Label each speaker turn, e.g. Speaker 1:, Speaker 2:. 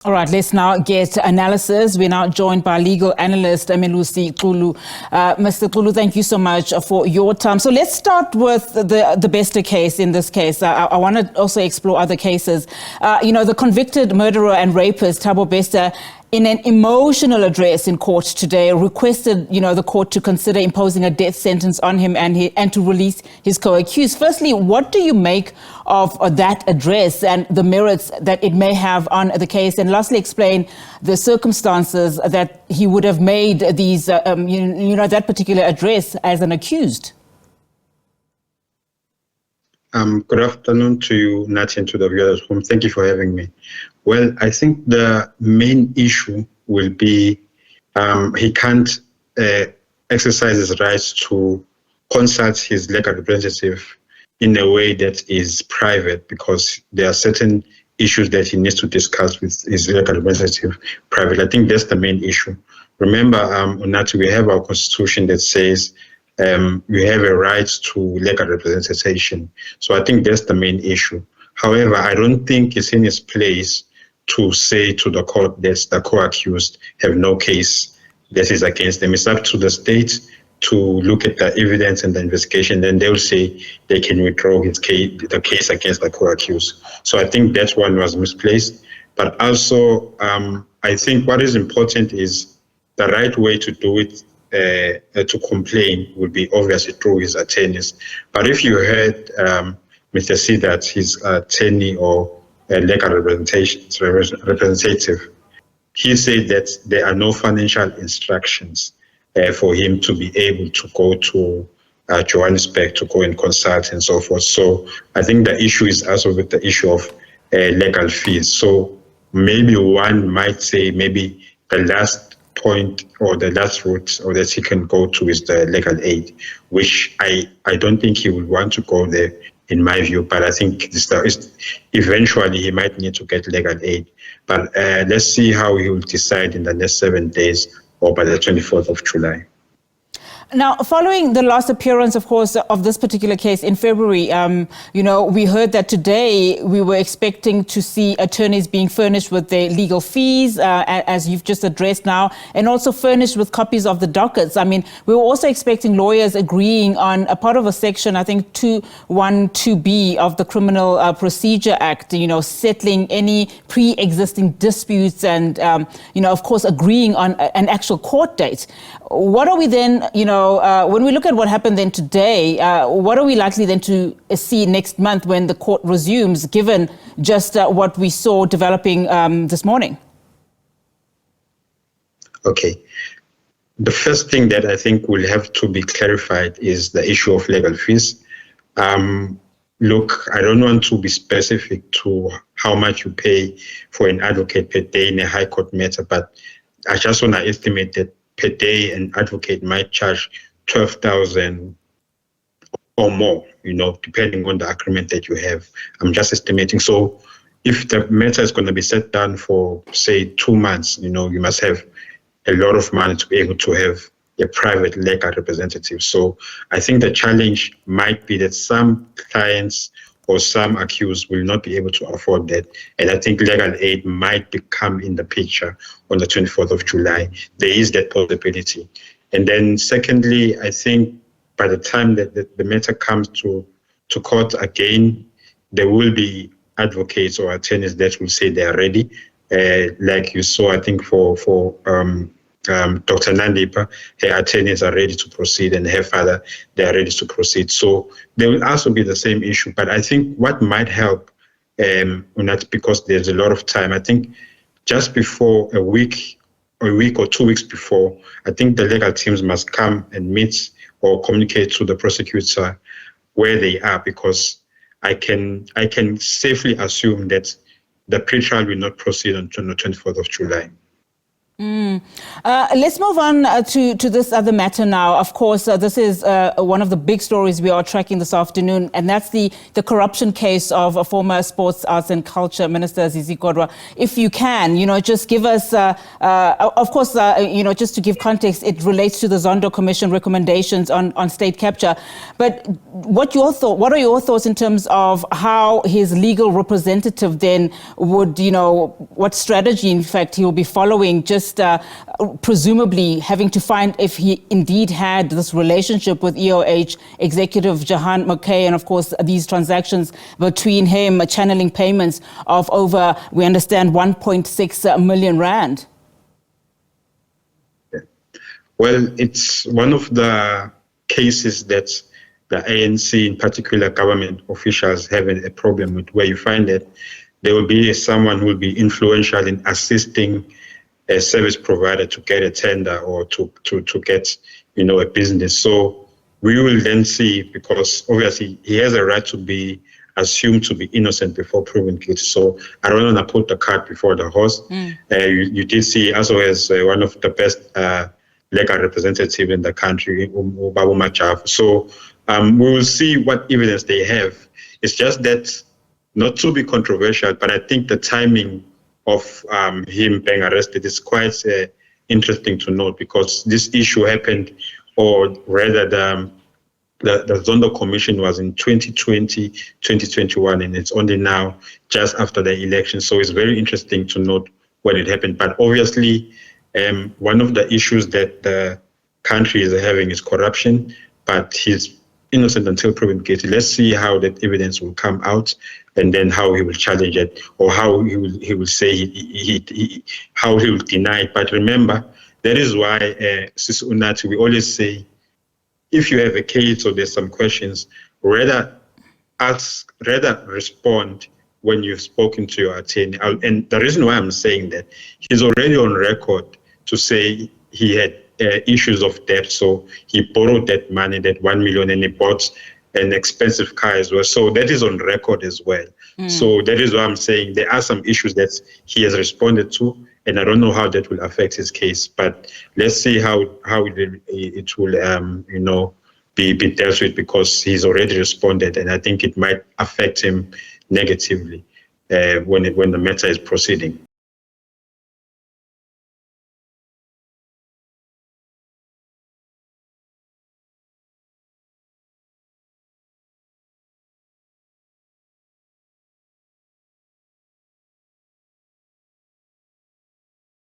Speaker 1: All right, let's now get analysis. We're now joined by legal analyst Melusi Xulu. Mr. Xulu, thank you so much for your time. So let's start with the Bester case in this case. I want to also explore other cases. The convicted murderer and rapist, Tabo Bester, in an emotional address in court today, requested, the court to consider imposing a death sentence on him and to release his co-accused. Firstly, what do you make of that address and the merits that it may have on the case? And lastly, explain the circumstances that he would have made these, that particular address as an accused.
Speaker 2: Good afternoon to you, Nati, and to the viewers at home. Thank you for having me. Well, I think the main issue will be he can't exercise his rights to consult his legal representative in a way that is private, because there are certain issues that he needs to discuss with his legal representative privately. I think that's the main issue. Remember, Nati, we have our constitution that says we have a right to legal representation. So I think that's the main issue. However, I don't think it's in his place to say to the court that the co-accused have no case that is against them. It's up to the state to look at the evidence and the investigation. Then they'll say they can withdraw the case against the co-accused. So I think that one was misplaced. But also, I think what is important is the right way to do it. To complain would be obviously through his attorneys. But if you heard Mr. C that his attorney or legal representative, he said that there are no financial instructions for him to be able to go to Johannesburg to go and consult and so forth. So I think the issue is also with the issue of legal fees. So maybe one might say maybe the last point or the last route or that he can go to is the legal aid, which I don't think he would want to go there in my view, but I think eventually he might need to get legal aid. But let's see how he will decide in the next 7 days or by the 24th of July.
Speaker 1: Now, following the last appearance, of course, of this particular case in February, we heard that today we were expecting to see attorneys being furnished with their legal fees, as you've just addressed now, and also furnished with copies of the dockets. I mean, we were also expecting lawyers agreeing on a part of a section, I think 212B of the Criminal Procedure Act, settling any pre-existing disputes and, of course, agreeing on an actual court date. What are we then, when we look at what happened then today, what are we likely then to see next month when the court resumes, given just what we saw developing this morning?
Speaker 2: Okay. The first thing that I think will have to be clarified is the issue of legal fees. Look, I don't want to be specific to how much you pay for an advocate per day in a high court matter, but I just want to estimate that per day an advocate might charge 12,000 or more, depending on the agreement that you have. I'm just estimating. So if the matter is going to be set down for, say, 2 months, you must have a lot of money to be able to have a private legal representative. So I think the challenge might be that some clients or some accused will not be able to afford that. And I think legal aid might come in the picture on the 24th of July. There is that possibility. And then secondly, I think by the time that the matter comes to court again, there will be advocates or attorneys that will say they are ready. Like you saw, I think for Dr. Nandipa, her attorneys are ready to proceed, and her father, they are ready to proceed. So there will also be the same issue. But I think what might help, not because there's a lot of time, I think just before a week or 2 weeks before, I think the legal teams must come and meet or communicate to the prosecutor where they are, because I can safely assume that the pretrial will not proceed until the 24th of July.
Speaker 1: Let's move on to this other matter now. Of course, this is one of the big stories we are tracking this afternoon, and that's the corruption case of former Sports, Arts and Culture Minister Zizi Kodwa. If you can, just give us, of course, just to give context, it relates to the Zondo Commission recommendations on state capture. But what are your thoughts in terms of how his legal representative then would, what strategy, in fact, he will be following, just presumably having to find if he indeed had this relationship with EOH executive Jahan McKay, and of course these transactions between him channeling payments of over, we understand, 1.6 million rand.
Speaker 2: Well, it's one of the cases that the ANC, in particular government officials, have a problem with, where you find that there will be someone who will be influential in assisting a service provider to get a tender or to get, a business. So we will then see, because obviously he has a right to be assumed to be innocent before proven guilty. So I don't want to put the cart before the horse. You did see, as well as one of the best legal representative in the country, Babu Machaf. So we will see what evidence they have. It's just that, not to be controversial, but I think the timing of him being arrested is quite interesting to note, because this issue happened, or rather the Zondo Commission was in 2020, 2021, and it's only now just after the election. So it's very interesting to note when it happened. But obviously, one of the issues that the country is having is corruption, but he's innocent until proven guilty. Let's see how that evidence will come out, and then how he will challenge it, or how he will say how he will deny it. But remember, that is why, Sis Unati, we always say, if you have a case or there's some questions, rather respond when you've spoken to your attorney. And the reason why I'm saying that, he's already on record to say he had issues of debt, so he borrowed that money, that 1 million, and he bought an expensive car as well. So that is on record as well. So that is why I'm saying there are some issues that he has responded to, and I don't know how that will affect his case. But let's see how it will be dealt with, because he's already responded, and I think it might affect him negatively when the matter is proceeding.